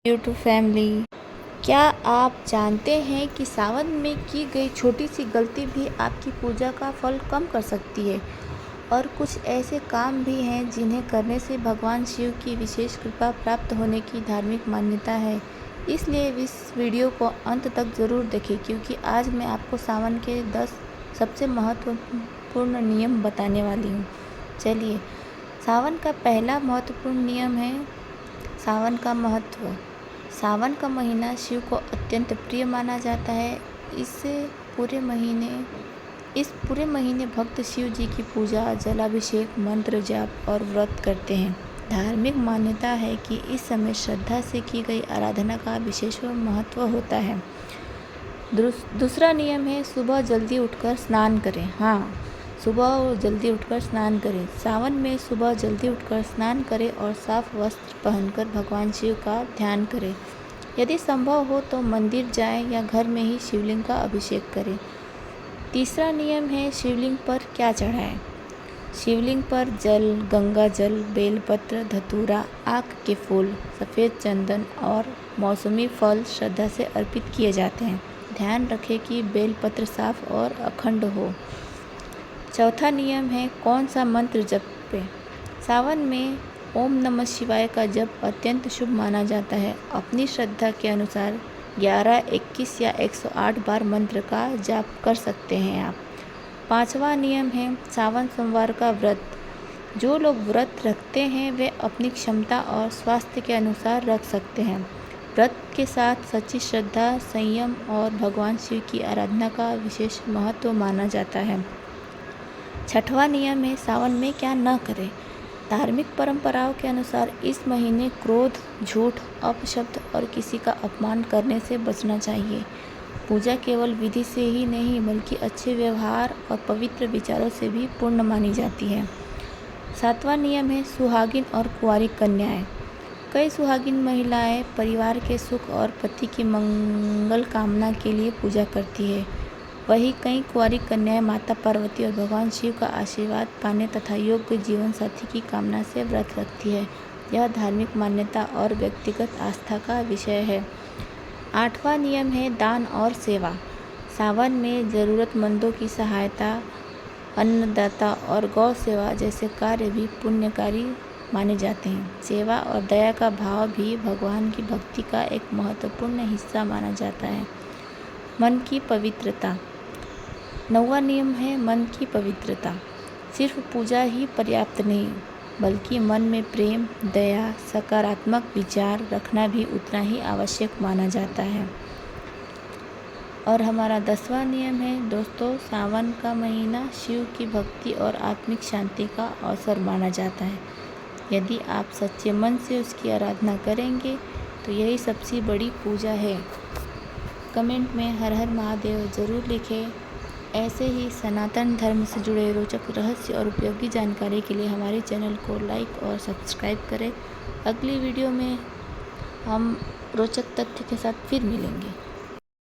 YouTube family, क्या आप जानते हैं कि सावन में की गई छोटी सी गलती भी आपकी पूजा का फल कम कर सकती है। और कुछ ऐसे काम भी हैं जिन्हें करने से भगवान शिव की विशेष कृपा प्राप्त होने की धार्मिक मान्यता है। इसलिए इस वीडियो को अंत तक ज़रूर देखें, क्योंकि आज मैं आपको सावन के 10 सबसे महत्वपूर्ण नियम बताने वाली हूँ। चलिए, सावन का पहला महत्वपूर्ण नियम है सावन का महत्व। सावन का महीना शिव को अत्यंत प्रिय माना जाता है। इस पूरे महीने भक्त शिव जी की पूजा, जलाभिषेक, मंत्र जाप और व्रत करते हैं। धार्मिक मान्यता है कि इस समय श्रद्धा से की गई आराधना का विशेष महत्व होता है। दूसरा नियम है सुबह जल्दी उठकर स्नान करें। सुबह जल्दी उठकर स्नान करें। सावन में सुबह जल्दी उठकर स्नान करें और साफ वस्त्र पहनकर भगवान शिव का ध्यान करें। यदि संभव हो तो मंदिर जाएं या घर में ही शिवलिंग का अभिषेक करें। तीसरा नियम है शिवलिंग पर क्या चढ़ाएं। शिवलिंग पर जल, गंगा जल, बेलपत्र, धतूरा, आक के फूल, सफ़ेद चंदन और मौसमी फल श्रद्धा से अर्पित किए जाते हैं। ध्यान रखें कि बेलपत्र साफ और अखंड हो। चौथा नियम है कौन सा मंत्र जपें। सावन में ओम नमः शिवाय का जप अत्यंत शुभ माना जाता है। अपनी श्रद्धा के अनुसार 11, 21 या 108 बार मंत्र का जाप कर सकते हैं आप। पांचवा नियम है सावन सोमवार का व्रत। जो लोग व्रत रखते हैं वे अपनी क्षमता और स्वास्थ्य के अनुसार रख सकते हैं। व्रत के साथ सच्ची श्रद्धा, संयम और भगवान शिव की आराधना का विशेष महत्व माना जाता है। छठवां नियम है सावन में क्या न करें। धार्मिक परंपराओं के अनुसार इस महीने क्रोध, झूठ, अपशब्द और किसी का अपमान करने से बचना चाहिए। पूजा केवल विधि से ही नहीं बल्कि अच्छे व्यवहार और पवित्र विचारों से भी पूर्ण मानी जाती है। सातवां नियम है सुहागिन और कुंवारी कन्याएं। कई सुहागिन महिलाएं परिवार के सुख और पति की मंगल कामना के लिए पूजा करती है। वहीं कई कुंवारी कन्याएं माता पार्वती और भगवान शिव का आशीर्वाद पाने तथा योग्य जीवन साथी की कामना से व्रत रखती है। यह धार्मिक मान्यता और व्यक्तिगत आस्था का विषय है। आठवां नियम है दान और सेवा। सावन में ज़रूरतमंदों की सहायता, अन्नदाता और गौ सेवा जैसे कार्य भी पुण्यकारी माने जाते हैं। सेवा और दया का भाव भी भगवान की भक्ति का एक महत्वपूर्ण हिस्सा माना जाता है। मन की पवित्रता। 9वां नियम है मन की पवित्रता। सिर्फ पूजा ही पर्याप्त नहीं, बल्कि मन में प्रेम, दया, सकारात्मक विचार रखना भी उतना ही आवश्यक माना जाता है। और हमारा 10वां नियम है दोस्तों, सावन का महीना शिव की भक्ति और आत्मिक शांति का अवसर माना जाता है। यदि आप सच्चे मन से उसकी आराधना करेंगे तो यही सबसे बड़ी पूजा है। कमेंट में हर हर महादेव ज़रूर लिखें। ऐसे ही सनातन धर्म से जुड़े रोचक रहस्य और उपयोगी जानकारी के लिए हमारे चैनल को लाइक और सब्सक्राइब करें। अगली वीडियो में हम रोचक तथ्य के साथ फिर मिलेंगे।